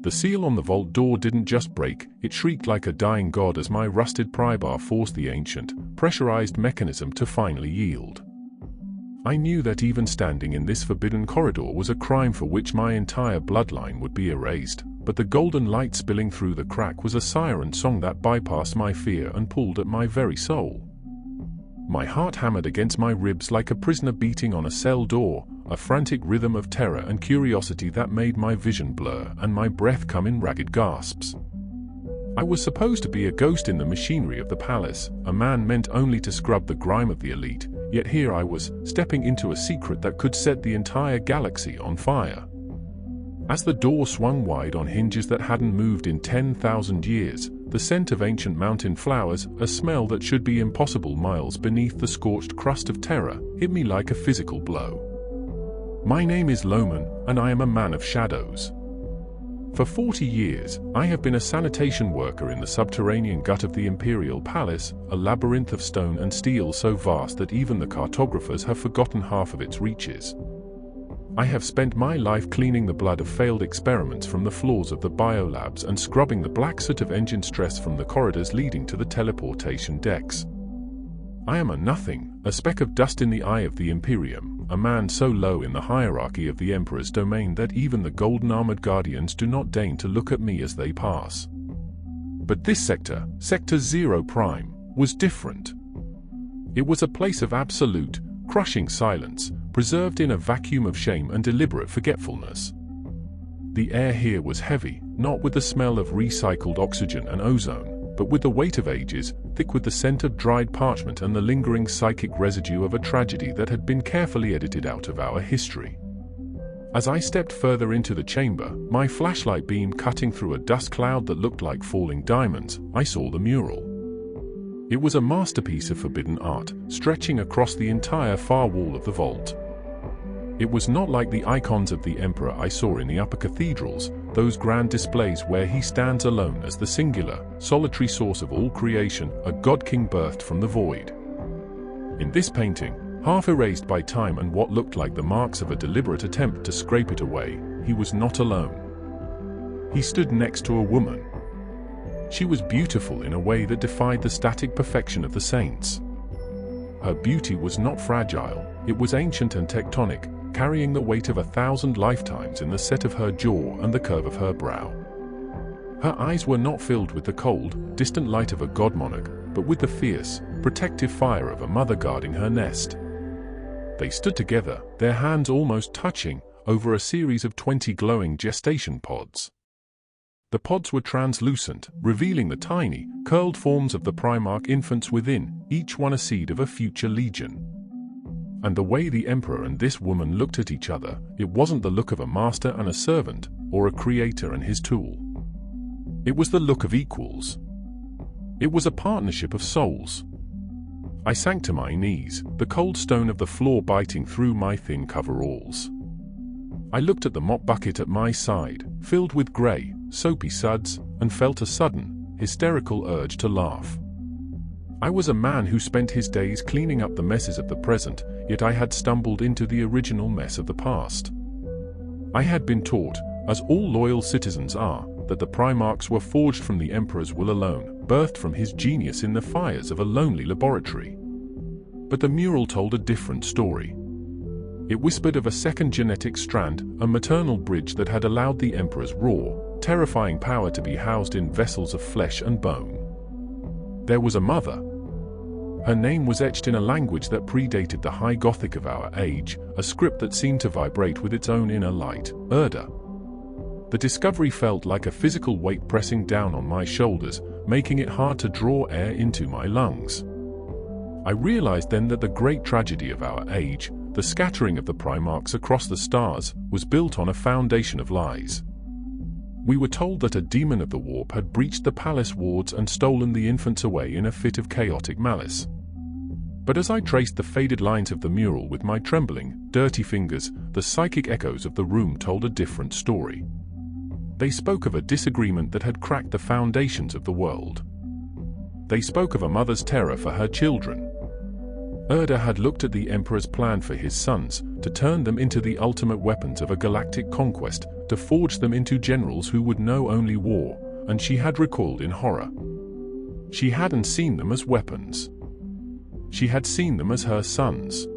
The seal on the vault door didn't just break, it shrieked like a dying god as my rusted prybar forced the ancient, pressurized mechanism to finally yield. I knew that even standing in this forbidden corridor was a crime for which my entire bloodline would be erased, but the golden light spilling through the crack was a siren song that bypassed my fear and pulled at my very soul. My heart hammered against my ribs like a prisoner beating on a cell door, a frantic rhythm of terror and curiosity that made my vision blur and my breath come in ragged gasps. I was supposed to be a ghost in the machinery of the palace, a man meant only to scrub the grime of the elite, yet here I was, stepping into a secret that could set the entire galaxy on fire. As the door swung wide on hinges that hadn't moved in 10,000 years, the scent of ancient mountain flowers, a smell that should be impossible miles beneath the scorched crust of Terra, hit me like a physical blow. My name is Loman, and I am a man of shadows. For 40 years, I have been a sanitation worker in the subterranean gut of the Imperial Palace, a labyrinth of stone and steel so vast that even the cartographers have forgotten half of its reaches. I have spent my life cleaning the blood of failed experiments from the floors of the biolabs and scrubbing the black soot of engine stress from the corridors leading to the teleportation decks. I am a nothing, a speck of dust in the eye of the Imperium, a man so low in the hierarchy of the Emperor's domain that even the golden armored guardians do not deign to look at me as they pass. But this sector, Sector 0 Prime, was different. It was a place of absolute, crushing silence, preserved in a vacuum of shame and deliberate forgetfulness. The air here was heavy, not with the smell of recycled oxygen and ozone, but with the weight of ages, thick with the scent of dried parchment and the lingering psychic residue of a tragedy that had been carefully edited out of our history. As I stepped further into the chamber, my flashlight beam cutting through a dust cloud that looked like falling diamonds, I saw the mural. It was a masterpiece of forbidden art, stretching across the entire far wall of the vault. It was not like the icons of the Emperor I saw in the upper cathedrals, those grand displays where he stands alone as the singular, solitary source of all creation, a god-king birthed from the void. In this painting, half erased by time and what looked like the marks of a deliberate attempt to scrape it away, he was not alone. He stood next to a woman. She was beautiful in a way that defied the static perfection of the saints. Her beauty was not fragile, it was ancient and tectonic, carrying the weight of 1,000 lifetimes in the set of her jaw and the curve of her brow. Her eyes were not filled with the cold, distant light of a god monarch, but with the fierce, protective fire of a mother guarding her nest. They stood together, their hands almost touching, over a series of 20 glowing gestation pods. The pods were translucent, revealing the tiny, curled forms of the Primarch infants within, each one a seed of a future legion. And the way the Emperor and this woman looked at each other, it wasn't the look of a master and a servant, or a creator and his tool. It was the look of equals. It was a partnership of souls. I sank to my knees, the cold stone of the floor biting through my thin coveralls. I looked at the mop bucket at my side, filled with grey, soapy suds, and felt a sudden, hysterical urge to laugh. I was a man who spent his days cleaning up the messes of the present, yet I had stumbled into the original mess of the past. I had been taught, as all loyal citizens are, that the Primarks were forged from the Emperor's will alone, birthed from his genius in the fires of a lonely laboratory. But the mural told a different story. It whispered of a second genetic strand, a maternal bridge that had allowed the Emperor's raw, terrifying power to be housed in vessels of flesh and bone. There was a mother. Her name was etched in a language that predated the High Gothic of our age, a script that seemed to vibrate with its own inner light, Erda. The discovery felt like a physical weight pressing down on my shoulders, making it hard to draw air into my lungs. I realized then that the great tragedy of our age, the scattering of the Primarchs across the stars, was built on a foundation of lies. We were told that a demon of the warp had breached the palace wards and stolen the infants away in a fit of chaotic malice. But as I traced the faded lines of the mural with my trembling, dirty fingers, the psychic echoes of the room told a different story. They spoke of a disagreement that had cracked the foundations of the world. They spoke of a mother's terror for her children. Erda had looked at the Emperor's plan for his sons, to turn them into the ultimate weapons of a galactic conquest, to forge them into generals who would know only war, and she had recoiled in horror. She hadn't seen them as weapons. She had seen them as her sons.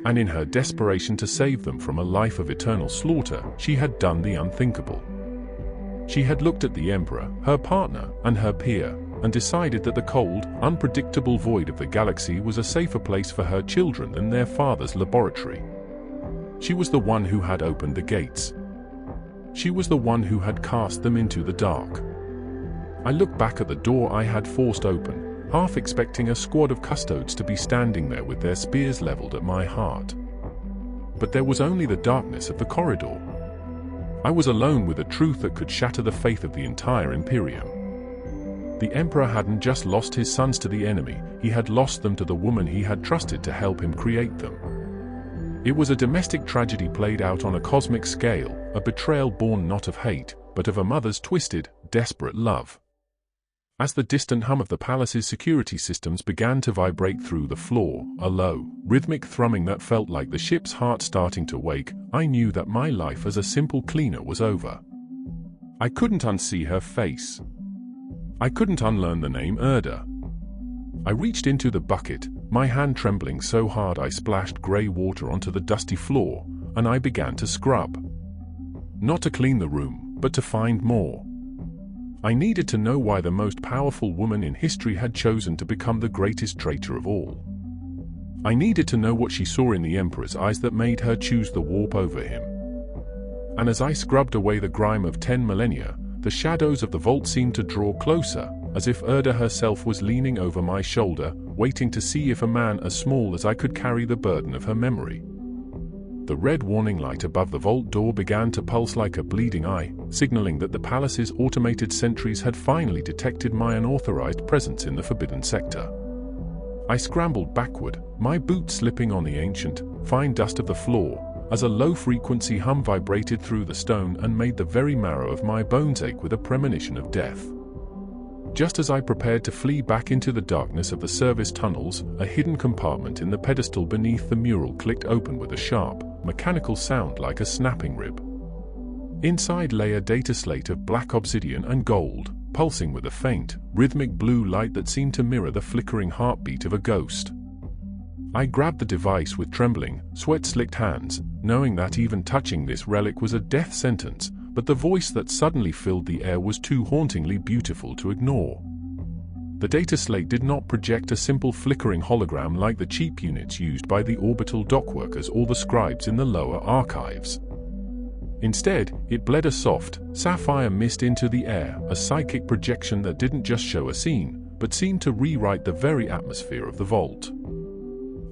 And in her desperation to save them from a life of eternal slaughter, she had done the unthinkable. She had looked at the Emperor, her partner, and her peer, and decided that the cold, unpredictable void of the galaxy was a safer place for her children than their father's laboratory. She was the one who had opened the gates. She was the one who had cast them into the dark. I looked back at the door I had forced open, half expecting a squad of custodes to be standing there with their spears leveled at my heart. But there was only the darkness of the corridor. I was alone with a truth that could shatter the faith of the entire Imperium. The Emperor hadn't just lost his sons to the enemy, he had lost them to the woman he had trusted to help him create them. It was a domestic tragedy played out on a cosmic scale, a betrayal born not of hate, but of a mother's twisted, desperate love. As the distant hum of the palace's security systems began to vibrate through the floor, a low, rhythmic thrumming that felt like the ship's heart starting to wake, I knew that my life as a simple cleaner was over. I couldn't unsee her face. I couldn't unlearn the name Erda. I reached into the bucket, my hand trembling so hard I splashed grey water onto the dusty floor, and I began to scrub. Not to clean the room, but to find more. I needed to know why the most powerful woman in history had chosen to become the greatest traitor of all. I needed to know what she saw in the Emperor's eyes that made her choose the warp over him. And as I scrubbed away the grime of 10 millennia, the shadows of the vault seemed to draw closer, as if Erda herself was leaning over my shoulder, waiting to see if a man as small as I could carry the burden of her memory. The red warning light above the vault door began to pulse like a bleeding eye, signaling that the palace's automated sentries had finally detected my unauthorized presence in the forbidden sector. I scrambled backward, my boots slipping on the ancient, fine dust of the floor, as a low-frequency hum vibrated through the stone and made the very marrow of my bones ache with a premonition of death. Just as I prepared to flee back into the darkness of the service tunnels, a hidden compartment in the pedestal beneath the mural clicked open with a sharp, mechanical sound like a snapping rib. Inside lay a data slate of black obsidian and gold, pulsing with a faint, rhythmic blue light that seemed to mirror the flickering heartbeat of a ghost. I grabbed the device with trembling, sweat-slicked hands, knowing that even touching this relic was a death sentence, but the voice that suddenly filled the air was too hauntingly beautiful to ignore. The data slate did not project a simple flickering hologram like the cheap units used by the orbital dockworkers or the scribes in the lower archives. Instead, it bled a soft, sapphire mist into the air, a psychic projection that didn't just show a scene, but seemed to rewrite the very atmosphere of the vault.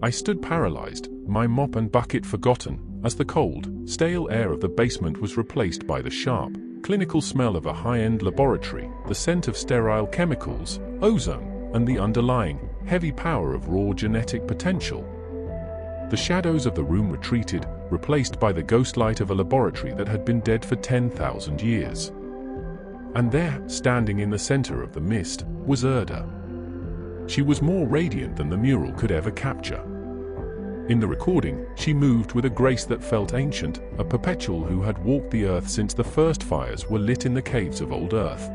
I stood paralyzed, my mop and bucket forgotten, as the cold, stale air of the basement was replaced by the sharp, clinical smell of a high-end laboratory, the scent of sterile chemicals, ozone, and the underlying, heavy power of raw genetic potential. The shadows of the room retreated, replaced by the ghost light of a laboratory that had been dead for 10,000 years. And there, standing in the center of the mist, was Erda. She was more radiant than the mural could ever capture. In the recording, she moved with a grace that felt ancient, a perpetual who had walked the earth since the first fires were lit in the caves of old Earth.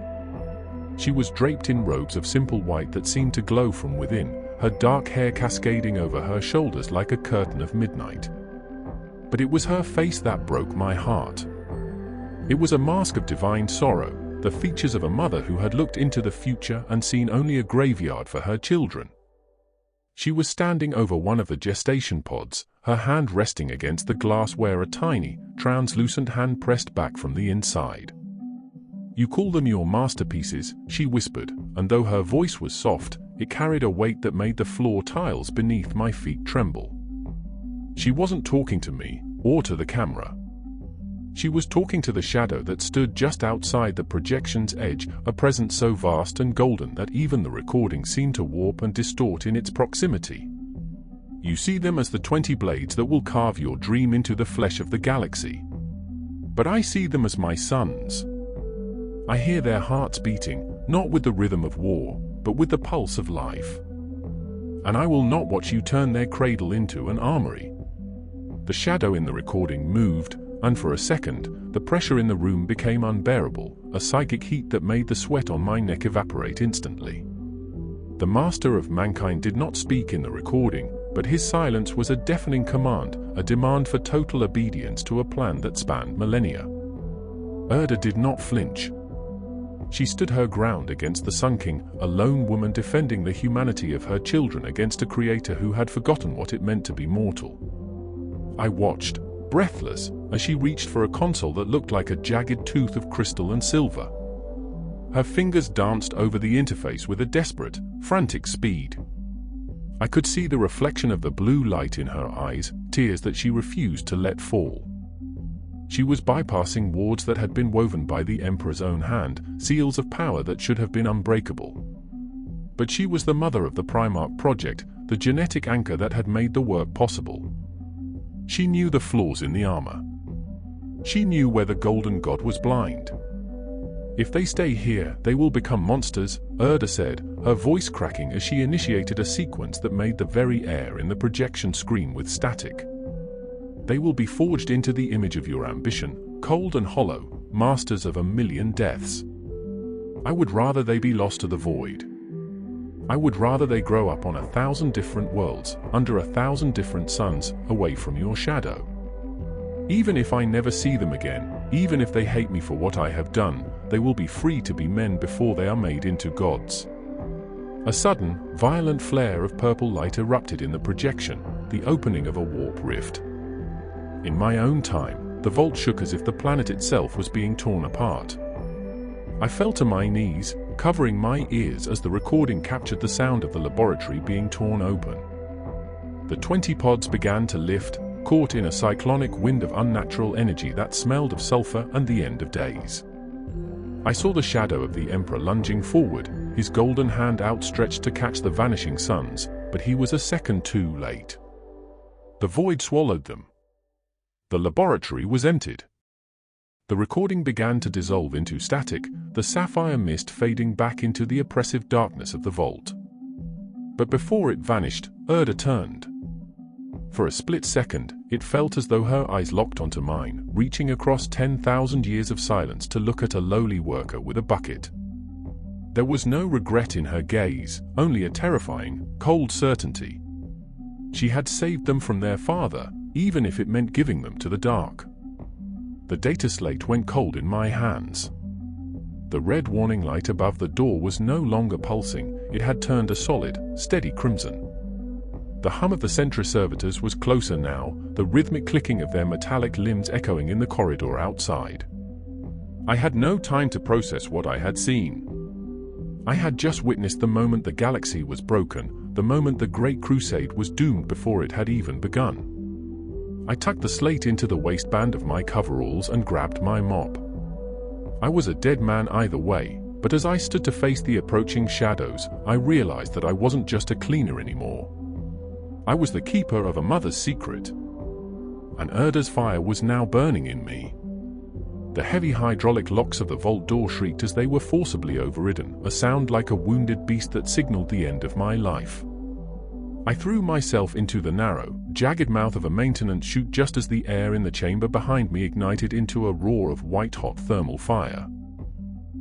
She was draped in robes of simple white that seemed to glow from within, her dark hair cascading over her shoulders like a curtain of midnight. But it was her face that broke my heart. It was a mask of divine sorrow, the features of a mother who had looked into the future and seen only a graveyard for her children. She was standing over one of the gestation pods, her hand resting against the glass where a tiny, translucent hand pressed back from the inside. "You call them your masterpieces," she whispered, and though her voice was soft, it carried a weight that made the floor tiles beneath my feet tremble. She wasn't talking to me, or to the camera. She was talking to the shadow that stood just outside the projection's edge, a presence so vast and golden that even the recording seemed to warp and distort in its proximity. "You see them as the 20 blades that will carve your dream into the flesh of the galaxy. But I see them as my sons. I hear their hearts beating, not with the rhythm of war, but with the pulse of life. and I will not watch you turn their cradle into an armory." The shadow in the recording moved, and for a second, the pressure in the room became unbearable, a psychic heat that made the sweat on my neck evaporate instantly. The master of mankind did not speak in the recording, but his silence was a deafening command, a demand for total obedience to a plan that spanned millennia. Erda did not flinch. She stood her ground against the Sun King, a lone woman defending the humanity of her children against a creator who had forgotten what it meant to be mortal. I watched, breathless, as she reached for a console that looked like a jagged tooth of crystal and silver. Her fingers danced over the interface with a desperate, frantic speed. I could see the reflection of the blue light in her eyes, tears that she refused to let fall. She was bypassing wards that had been woven by the Emperor's own hand, seals of power that should have been unbreakable. But she was the mother of the Primarch project, the genetic anchor that had made the work possible. She knew the flaws in the armor. She knew where the Golden God was blind. "If they stay here, they will become monsters," Erda said, her voice cracking as she initiated a sequence that made the very air in the projection scream with static. "They will be forged into the image of your ambition, cold and hollow, masters of 1,000,000 deaths. I would rather they be lost to the void. I would rather they grow up on 1,000 different worlds, under 1,000 different suns, away from your shadow. Even if I never see them again, even if they hate me for what I have done, they will be free to be men before they are made into gods." A sudden, violent flare of purple light erupted in the projection, the opening of a warp rift. In my own time, the vault shook as if the planet itself was being torn apart. I fell to my knees, covering my ears as the recording captured the sound of the laboratory being torn open. The 20 pods began to lift, caught in a cyclonic wind of unnatural energy that smelled of sulfur and the end of days. I saw the shadow of the Emperor lunging forward, his golden hand outstretched to catch the vanishing suns, but he was a second too late. The void swallowed them. The laboratory was emptied. The recording began to dissolve into static, the sapphire mist fading back into the oppressive darkness of the vault. But before it vanished, Erda turned. For a split second, it felt as though her eyes locked onto mine, reaching across 10,000 years of silence to look at a lowly worker with a bucket. There was no regret in her gaze, only a terrifying, cold certainty. She had saved them from their father, even if it meant giving them to the dark. The data slate went cold in my hands. The red warning light above the door was no longer pulsing, it had turned a solid, steady crimson. The hum of the sentry servitors was closer now, the rhythmic clicking of their metallic limbs echoing in the corridor outside. I had no time to process what I had seen. I had just witnessed the moment the galaxy was broken, the moment the Great Crusade was doomed before it had even begun. I tucked the slate into the waistband of my coveralls and grabbed my mop. I was a dead man either way, but as I stood to face the approaching shadows, I realized that I wasn't just a cleaner anymore. I was the keeper of a mother's secret. And Erda's fire was now burning in me. The heavy hydraulic locks of the vault door shrieked as they were forcibly overridden, a sound like a wounded beast that signaled the end of my life. I threw myself into the narrow, jagged mouth of a maintenance chute just as the air in the chamber behind me ignited into a roar of white-hot thermal fire.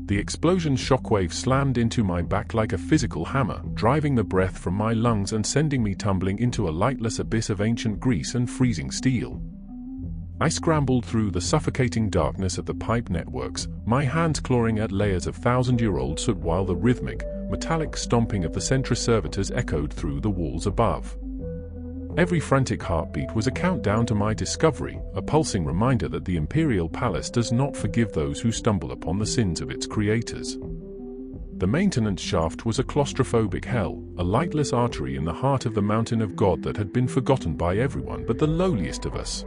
The explosion's shockwave slammed into my back like a physical hammer, driving the breath from my lungs and sending me tumbling into a lightless abyss of ancient grease and freezing steel. I scrambled through the suffocating darkness of the pipe networks, my hands clawing at layers of thousand-year-old soot while the rhythmic, metallic stomping of the sentry servitors echoed through the walls above. Every frantic heartbeat was a countdown to my discovery, a pulsing reminder that the Imperial Palace does not forgive those who stumble upon the sins of its creators. The maintenance shaft was a claustrophobic hell, a lightless artery in the heart of the mountain of God that had been forgotten by everyone but the lowliest of us.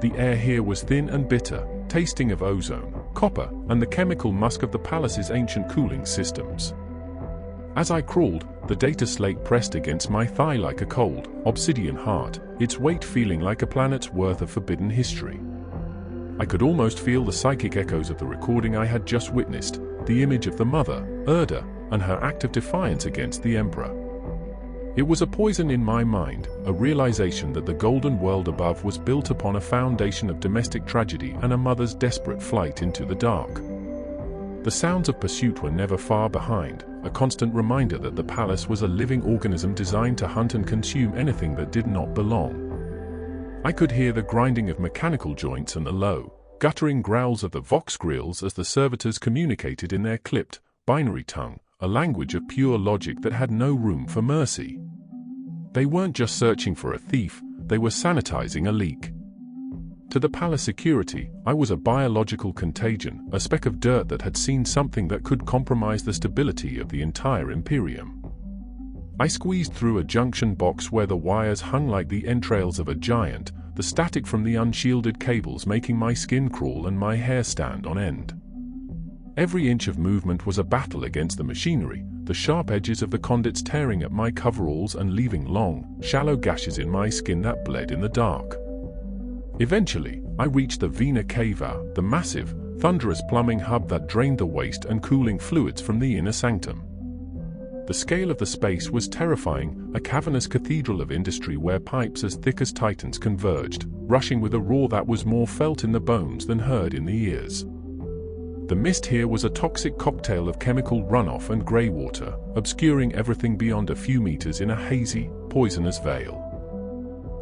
The air here was thin and bitter, tasting of ozone, copper, and the chemical musk of the palace's ancient cooling systems. As I crawled, the data slate pressed against my thigh like a cold, obsidian heart, its weight feeling like a planet's worth of forbidden history. I could almost feel the psychic echoes of the recording I had just witnessed, the image of the mother, Erda, and her act of defiance against the Emperor. It was a poison in my mind, a realization that the golden world above was built upon a foundation of domestic tragedy and a mother's desperate flight into the dark. The sounds of pursuit were never far behind, a constant reminder that the palace was a living organism designed to hunt and consume anything that did not belong. I could hear the grinding of mechanical joints and the low, guttering growls of the vox grills as the servitors communicated in their clipped, binary tongue, a language of pure logic that had no room for mercy. They weren't just searching for a thief, they were sanitizing a leak. To the palace security, I was a biological contagion, a speck of dirt that had seen something that could compromise the stability of the entire Imperium. I squeezed through a junction box where the wires hung like the entrails of a giant, the static from the unshielded cables making my skin crawl and my hair stand on end. Every inch of movement was a battle against the machinery, the sharp edges of the conduits tearing at my coveralls and leaving long, shallow gashes in my skin that bled in the dark. Eventually, I reached the Vena Cava, the massive, thunderous plumbing hub that drained the waste and cooling fluids from the inner sanctum. The scale of the space was terrifying, a cavernous cathedral of industry where pipes as thick as titans converged, rushing with a roar that was more felt in the bones than heard in the ears. The mist here was a toxic cocktail of chemical runoff and grey water, obscuring everything beyond a few meters in a hazy, poisonous veil.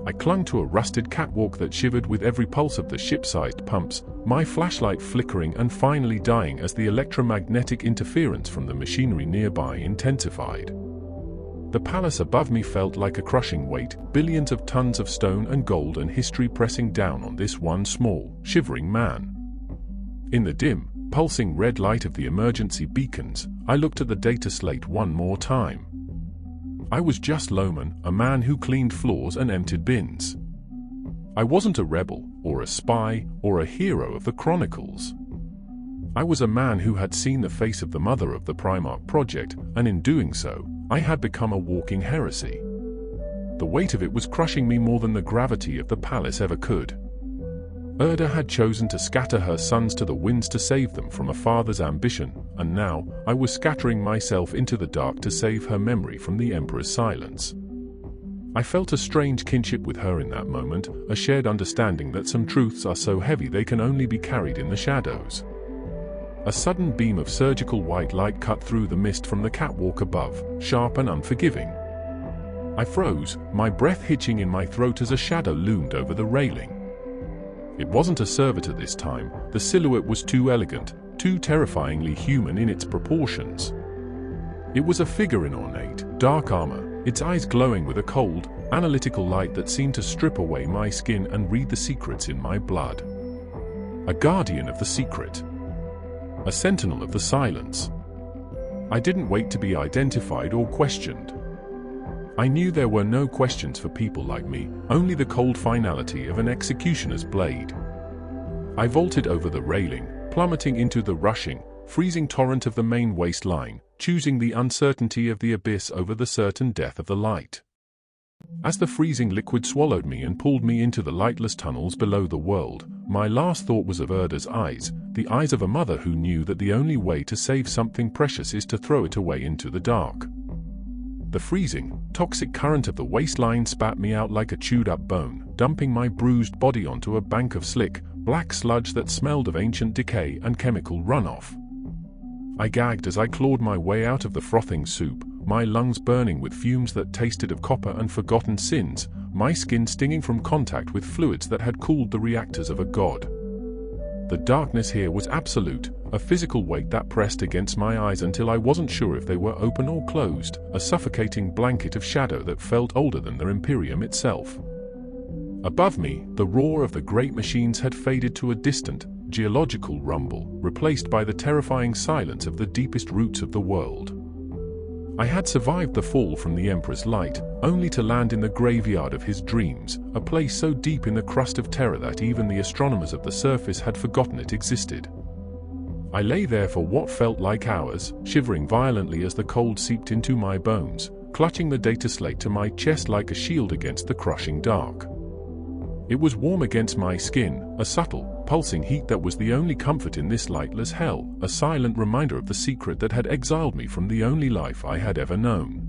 I clung to a rusted catwalk that shivered with every pulse of the ship-sized pumps, my flashlight flickering and finally dying as the electromagnetic interference from the machinery nearby intensified. The palace above me felt like a crushing weight, billions of tons of stone and gold and history pressing down on this one small, shivering man. In the dim, pulsing red light of the emergency beacons, I looked at the data slate one more time. I was just Loman, a man who cleaned floors and emptied bins. I wasn't a rebel, or a spy, or a hero of the Chronicles. I was a man who had seen the face of the mother of the Primarch project, and in doing so, I had become a walking heresy. The weight of it was crushing me more than the gravity of the palace ever could. Erda had chosen to scatter her sons to the winds to save them from a father's ambition, and now, I was scattering myself into the dark to save her memory from the Emperor's silence. I felt a strange kinship with her in that moment, a shared understanding that some truths are so heavy they can only be carried in the shadows. A sudden beam of surgical white light cut through the mist from the catwalk above, sharp and unforgiving. I froze, my breath hitching in my throat as a shadow loomed over the railing. It wasn't a servitor this time, the silhouette was too elegant, too terrifyingly human in its proportions. It was a figure in ornate, dark armor, its eyes glowing with a cold, analytical light that seemed to strip away my skin and read the secrets in my blood. A guardian of the secret. A sentinel of the silence. I didn't wait to be identified or questioned. I knew there were no questions for people like me, only the cold finality of an executioner's blade. I vaulted over the railing, plummeting into the rushing, freezing torrent of the main waistline, choosing the uncertainty of the abyss over the certain death of the light. As the freezing liquid swallowed me and pulled me into the lightless tunnels below the world, my last thought was of Erda's eyes, the eyes of a mother who knew that the only way to save something precious is to throw it away into the dark. The freezing, toxic current of the waistline spat me out like a chewed-up bone, dumping my bruised body onto a bank of slick, black sludge that smelled of ancient decay and chemical runoff. I gagged as I clawed my way out of the frothing soup, my lungs burning with fumes that tasted of copper and forgotten sins, my skin stinging from contact with fluids that had cooled the reactors of a god. The darkness here was absolute, a physical weight that pressed against my eyes until I wasn't sure if they were open or closed, a suffocating blanket of shadow that felt older than the Imperium itself. Above me, the roar of the great machines had faded to a distant, geological rumble, replaced by the terrifying silence of the deepest roots of the world. I had survived the fall from the Emperor's light, only to land in the graveyard of his dreams, a place so deep in the crust of Terra that even the astronomers of the surface had forgotten it existed. I lay there for what felt like hours, shivering violently as the cold seeped into my bones, clutching the data slate to my chest like a shield against the crushing dark. It was warm against my skin, a subtle, pulsing heat that was the only comfort in this lightless hell, a silent reminder of the secret that had exiled me from the only life I had ever known.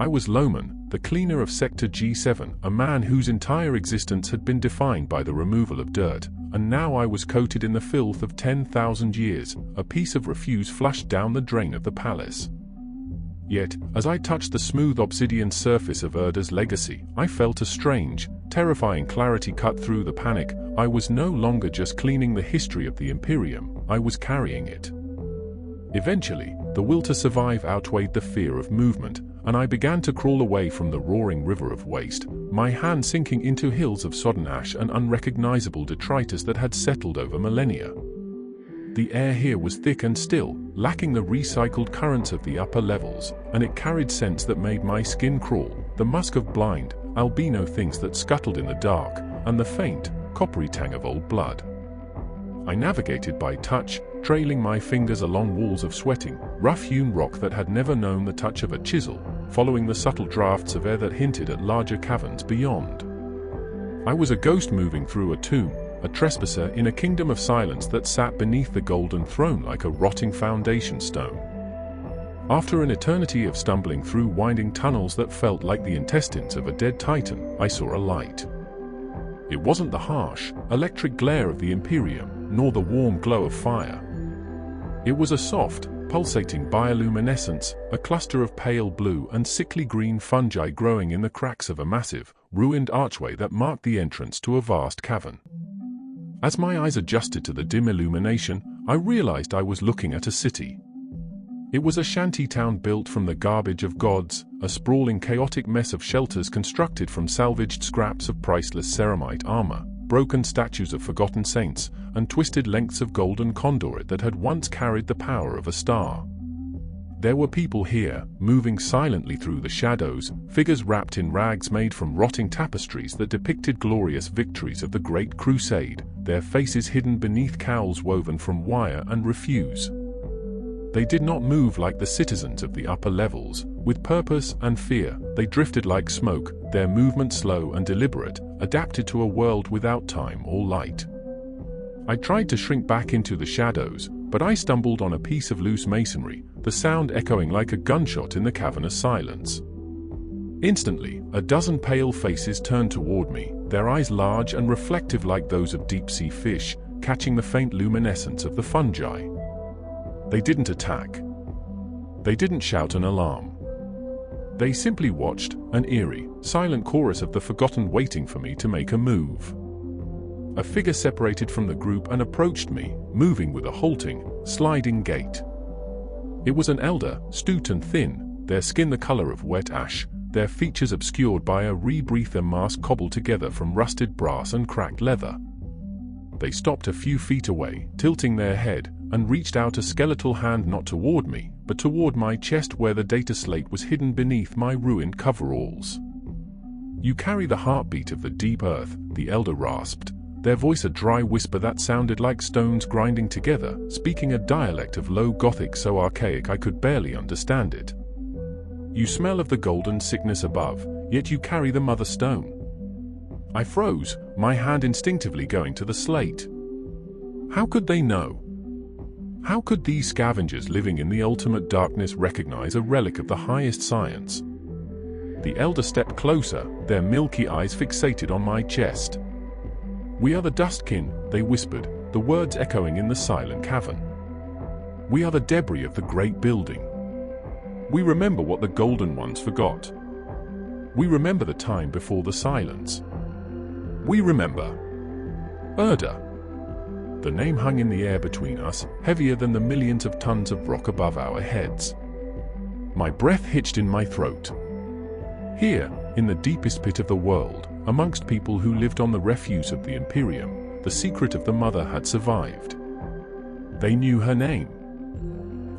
I was Loman, the cleaner of Sector G7, a man whose entire existence had been defined by the removal of dirt, and now I was coated in the filth of 10,000 years, a piece of refuse flushed down the drain of the palace. Yet, as I touched the smooth obsidian surface of Erda's legacy, I felt a strange, terrifying clarity cut through the panic. I was no longer just cleaning the history of the Imperium, I was carrying it. Eventually, the will to survive outweighed the fear of movement, and I began to crawl away from the roaring river of waste, my hand sinking into hills of sodden ash and unrecognizable detritus that had settled over millennia. The air here was thick and still, lacking the recycled currents of the upper levels, and it carried scents that made my skin crawl, the musk of blind, albino things that scuttled in the dark, and the faint, coppery tang of old blood. I navigated by touch, trailing my fingers along walls of sweating, rough-hewn rock that had never known the touch of a chisel, following the subtle drafts of air that hinted at larger caverns beyond. I was a ghost moving through a tomb, a trespasser in a kingdom of silence that sat beneath the golden throne like a rotting foundation stone. After an eternity of stumbling through winding tunnels that felt like the intestines of a dead titan, I saw a light. It wasn't the harsh, electric glare of the Imperium, nor the warm glow of fire. It was a soft, pulsating bioluminescence, a cluster of pale blue and sickly green fungi growing in the cracks of a massive, ruined archway that marked the entrance to a vast cavern. As my eyes adjusted to the dim illumination, I realized I was looking at a city. It was a shanty town built from the garbage of gods, a sprawling chaotic mess of shelters constructed from salvaged scraps of priceless ceramite armor, broken statues of forgotten saints, and twisted lengths of golden conduit that had once carried the power of a star. There were people here, moving silently through the shadows, figures wrapped in rags made from rotting tapestries that depicted glorious victories of the Great Crusade, their faces hidden beneath cowls woven from wire and refuse. They did not move like the citizens of the upper levels. With purpose and fear, they drifted like smoke, their movement slow and deliberate, adapted to a world without time or light. I tried to shrink back into the shadows, but I stumbled on a piece of loose masonry, the sound echoing like a gunshot in the cavernous silence. Instantly, a dozen pale faces turned toward me, their eyes large and reflective like those of deep-sea fish, catching the faint luminescence of the fungi. They didn't attack. They didn't shout an alarm. They simply watched, an eerie, silent chorus of the forgotten waiting for me to make a move. A figure separated from the group and approached me, moving with a halting, sliding gait. It was an elder, stooped and thin, their skin the color of wet ash, their features obscured by a rebreather mask cobbled together from rusted brass and cracked leather. They stopped a few feet away, tilting their head, and reached out a skeletal hand not toward me, but toward my chest where the data slate was hidden beneath my ruined coveralls. "You carry the heartbeat of the deep earth," the elder rasped, their voice a dry whisper that sounded like stones grinding together, speaking a dialect of low Gothic so archaic I could barely understand it. "You smell of the golden sickness above, yet you carry the mother stone." I froze, my hand instinctively going to the slate. How could they know? How could these scavengers living in the ultimate darkness recognize a relic of the highest science? The elder stepped closer, their milky eyes fixated on my chest. "We are the Dustkin," they whispered, the words echoing in the silent cavern. "We are the debris of the great building. We remember what the Golden Ones forgot. We remember the time before the silence. We remember Erda." The name hung in the air between us, heavier than the millions of tons of rock above our heads. My breath hitched in my throat. Here, in the deepest pit of the world, amongst people who lived on the refuse of the Imperium, the secret of the mother had survived. They knew her name.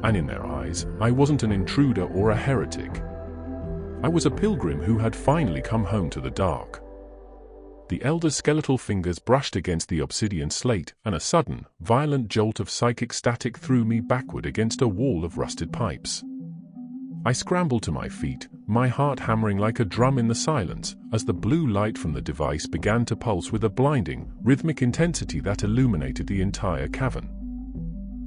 And in their eyes, I wasn't an intruder or a heretic. I was a pilgrim who had finally come home to the dark. The elder's skeletal fingers brushed against the obsidian slate, and a sudden, violent jolt of psychic static threw me backward against a wall of rusted pipes. I scrambled to my feet, my heart hammering like a drum in the silence, as the blue light from the device began to pulse with a blinding, rhythmic intensity that illuminated the entire cavern.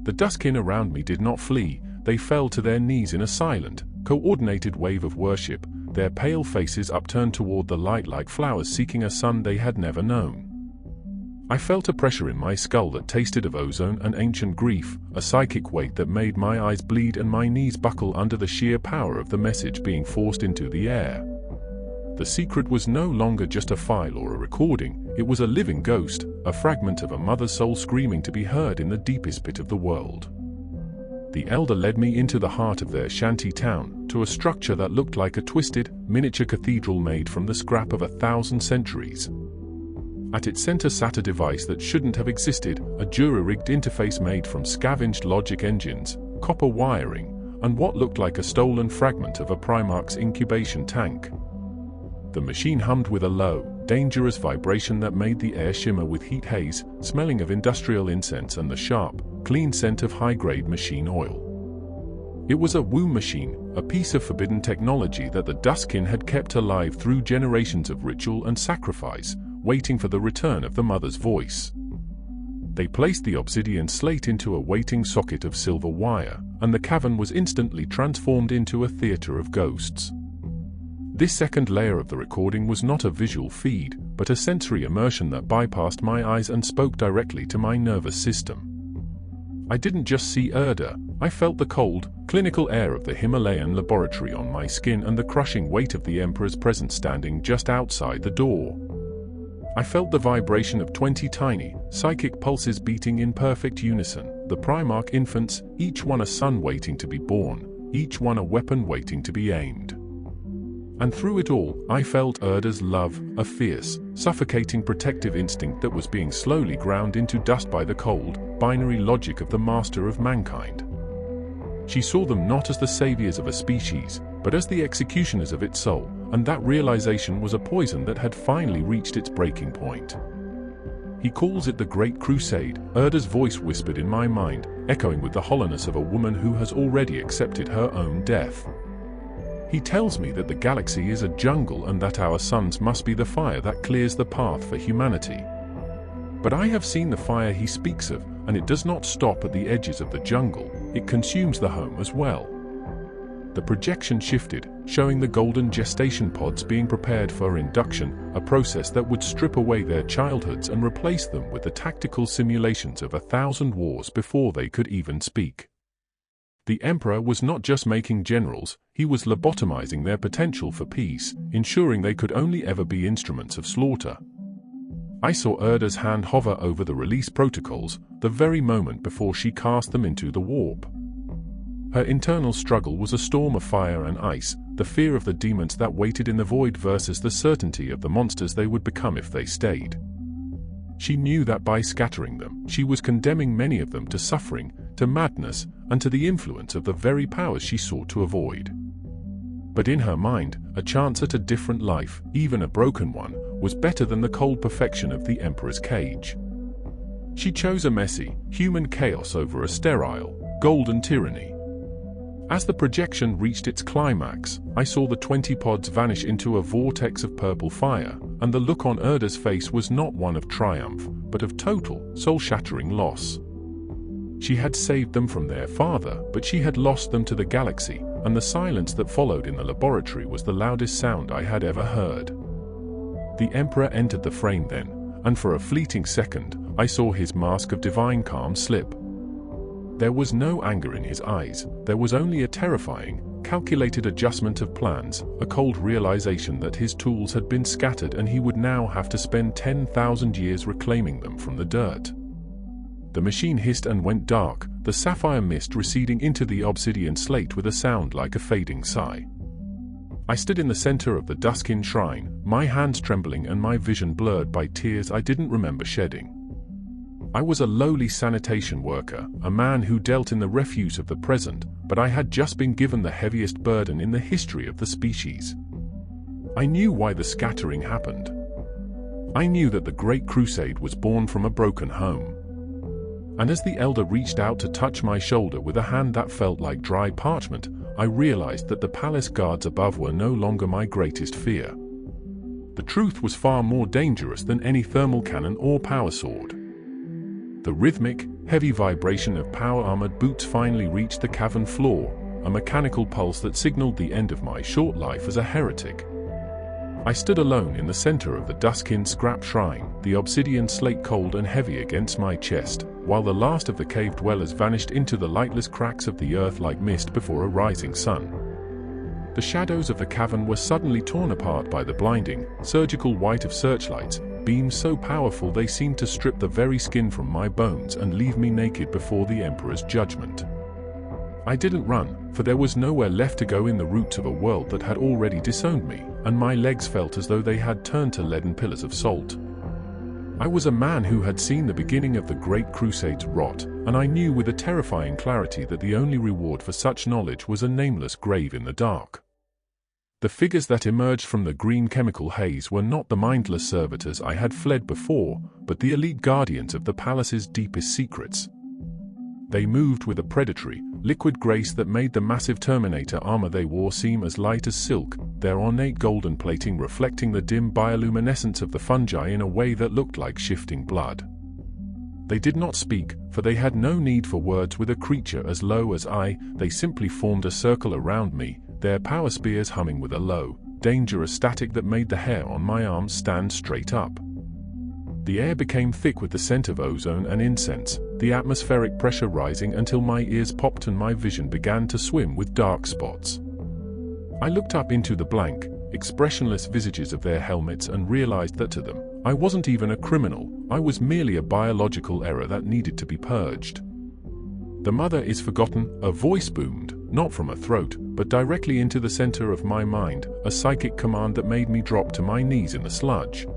The Dustkin around me did not flee, they fell to their knees in a silent, coordinated wave of worship, their pale faces upturned toward the light like flowers seeking a sun they had never known. I felt a pressure in my skull that tasted of ozone and ancient grief, a psychic weight that made my eyes bleed and my knees buckle under the sheer power of the message being forced into the air. The secret was no longer just a file or a recording, it was a living ghost, a fragment of a mother's soul screaming to be heard in the deepest pit of the world. The elder led me into the heart of their shanty town, to a structure that looked like a twisted, miniature cathedral made from the scrap of 1,000 centuries. At its center sat a device that shouldn't have existed, a jury-rigged interface made from scavenged logic engines, copper wiring, and what looked like a stolen fragment of a Primarks incubation tank. The machine hummed with a low, dangerous vibration that made the air shimmer with heat haze, smelling of industrial incense and the sharp, clean scent of high-grade machine oil. It was a womb machine, a piece of forbidden technology that the Dustkin had kept alive through generations of ritual and sacrifice, waiting for the return of the mother's voice. They placed the obsidian slate into a waiting socket of silver wire, and the cavern was instantly transformed into a theater of ghosts. This second layer of the recording was not a visual feed, but a sensory immersion that bypassed my eyes and spoke directly to my nervous system. I didn't just see Erda, I felt the cold, clinical air of the Himalayan laboratory on my skin and the crushing weight of the Emperor's presence standing just outside the door. I felt the vibration of 20 tiny, psychic pulses beating in perfect unison, the Primarch infants, each one a son waiting to be born, each one a weapon waiting to be aimed. And through it all, I felt Erda's love, a fierce, suffocating protective instinct that was being slowly ground into dust by the cold, binary logic of the master of mankind. She saw them not as the saviors of a species, but as the executioners of its soul, and that realization was a poison that had finally reached its breaking point. He calls it the Great Crusade, Erda's voice whispered in my mind, echoing with the hollowness of a woman who has already accepted her own death. He tells me that the galaxy is a jungle and that our suns must be the fire that clears the path for humanity. But I have seen the fire he speaks of, and it does not stop at the edges of the jungle, it consumes the home as well. The projection shifted, showing the golden gestation pods being prepared for induction, a process that would strip away their childhoods and replace them with the tactical simulations of 1,000 wars before they could even speak. The Emperor was not just making generals, he was lobotomizing their potential for peace, ensuring they could only ever be instruments of slaughter. I saw Erda's hand hover over the release protocols, the very moment before she cast them into the warp. Her internal struggle was a storm of fire and ice, the fear of the demons that waited in the void versus the certainty of the monsters they would become if they stayed. She knew that by scattering them, she was condemning many of them to suffering, to madness, and to the influence of the very powers she sought to avoid. But in her mind, a chance at a different life, even a broken one, was better than the cold perfection of the Emperor's cage. She chose a messy, human chaos over a sterile, golden tyranny. As the projection reached its climax, I saw the 20 pods vanish into a vortex of purple fire, and the look on Erda's face was not one of triumph, but of total, soul-shattering loss. She had saved them from their father, but she had lost them to the galaxy, and the silence that followed in the laboratory was the loudest sound I had ever heard. The Emperor entered the frame then, and for a fleeting second, I saw his mask of divine calm slip. There was no anger in his eyes, there was only a terrifying, calculated adjustment of plans, a cold realization that his tools had been scattered and he would now have to spend 10,000 years reclaiming them from the dirt. The machine hissed and went dark, the sapphire mist receding into the obsidian slate with a sound like a fading sigh. I stood in the center of the Dustkin shrine, my hands trembling and my vision blurred by tears I didn't remember shedding. I was a lowly sanitation worker, a man who dealt in the refuse of the present, but I had just been given the heaviest burden in the history of the species. I knew why the scattering happened. I knew that the Great Crusade was born from a broken home. And as the elder reached out to touch my shoulder with a hand that felt like dry parchment, I realized that the palace guards above were no longer my greatest fear. The truth was far more dangerous than any thermal cannon or power sword. The rhythmic, heavy vibration of power-armored boots finally reached the cavern floor, a mechanical pulse that signaled the end of my short life as a heretic. I stood alone in the center of the Duskin scrap shrine, the obsidian slate cold and heavy against my chest, while the last of the cave dwellers vanished into the lightless cracks of the earth like mist before a rising sun. The shadows of the cavern were suddenly torn apart by the blinding, surgical white of searchlights, beams so powerful they seemed to strip the very skin from my bones and leave me naked before the Emperor's judgment. I didn't run, for there was nowhere left to go in the roots of a world that had already disowned me, and my legs felt as though they had turned to leaden pillars of salt. I was a man who had seen the beginning of the Great Crusade's rot, and I knew with a terrifying clarity that the only reward for such knowledge was a nameless grave in the dark. The figures that emerged from the green chemical haze were not the mindless servitors I had fled before, but the elite guardians of the palace's deepest secrets. They moved with a predatory, liquid grace that made the massive Terminator armor they wore seem as light as silk, their ornate golden plating reflecting the dim bioluminescence of the fungi in a way that looked like shifting blood. They did not speak, for they had no need for words with a creature as low as I. They simply formed a circle around me, their power spears humming with a low, dangerous static that made the hair on my arms stand straight up. The air became thick with the scent of ozone and incense, the atmospheric pressure rising until my ears popped and my vision began to swim with dark spots. I looked up into the blank, expressionless visages of their helmets and realized that to them, I wasn't even a criminal, I was merely a biological error that needed to be purged. "The mother is forgotten," a voice boomed, not from a throat, but directly into the center of my mind, a psychic command that made me drop to my knees in the sludge.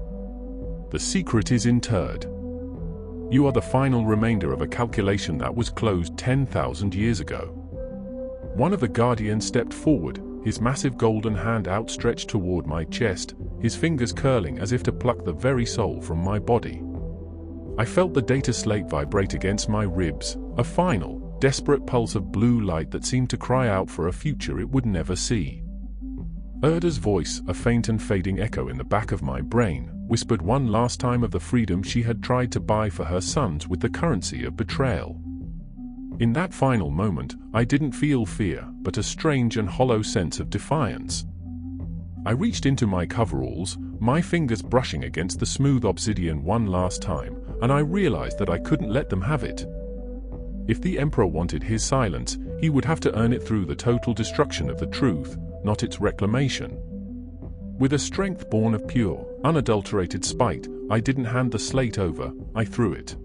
"The secret is interred. You are the final remainder of a calculation that was closed 10,000 years ago." One of the guardians stepped forward, his massive golden hand outstretched toward my chest, his fingers curling as if to pluck the very soul from my body. I felt the data slate vibrate against my ribs, a final, desperate pulse of blue light that seemed to cry out for a future it would never see. Erda's voice, a faint and fading echo in the back of my brain, whispered one last time of the freedom she had tried to buy for her sons with the currency of betrayal. In that final moment, I didn't feel fear, but a strange and hollow sense of defiance. I reached into my coveralls, my fingers brushing against the smooth obsidian one last time, and I realized that I couldn't let them have it. If the Emperor wanted his silence, he would have to earn it through the total destruction of the truth, not its reclamation. With a strength born of pure, unadulterated spite, I didn't hand the slate over, I threw it.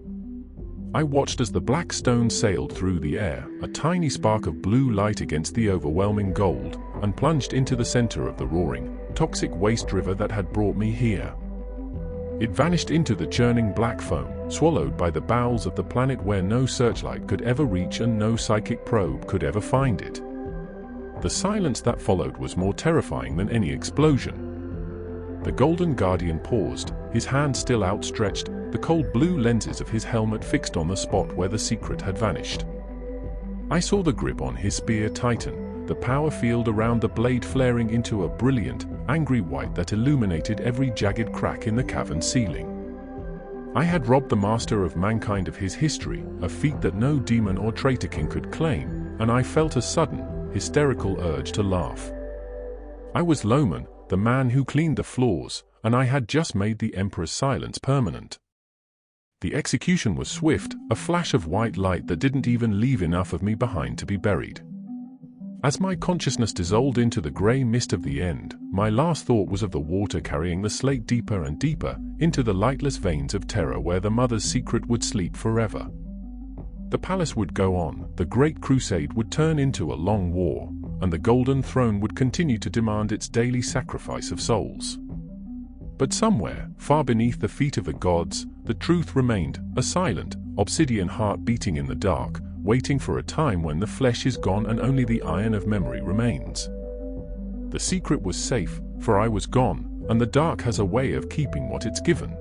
I watched as the black stone sailed through the air, a tiny spark of blue light against the overwhelming gold, and plunged into the center of the roaring, toxic waste river that had brought me here. It vanished into the churning black foam, swallowed by the bowels of the planet where no searchlight could ever reach and no psychic probe could ever find it. The silence that followed was more terrifying than any explosion. The Golden Guardian paused, his hand still outstretched, the cold blue lenses of his helmet fixed on the spot where the secret had vanished. I saw the grip on his spear tighten, the power field around the blade flaring into a brilliant, angry white that illuminated every jagged crack in the cavern ceiling. I had robbed the master of mankind of his history, a feat that no demon or traitor king could claim, and I felt a sudden, hysterical urge to laugh. I was Loman, the man who cleaned the floors, and I had just made the Emperor's silence permanent. The execution was swift, a flash of white light that didn't even leave enough of me behind to be buried. As my consciousness dissolved into the grey mist of the end, my last thought was of the water carrying the slate deeper and deeper, into the lightless veins of Terra where the Mother's secret would sleep forever. The palace would go on, the Great Crusade would turn into a long war, and the Golden Throne would continue to demand its daily sacrifice of souls. But somewhere, far beneath the feet of the gods, the truth remained, a silent, obsidian heart beating in the dark, waiting for a time when the flesh is gone and only the iron of memory remains. The secret was safe, for I was gone, and the dark has a way of keeping what it's given.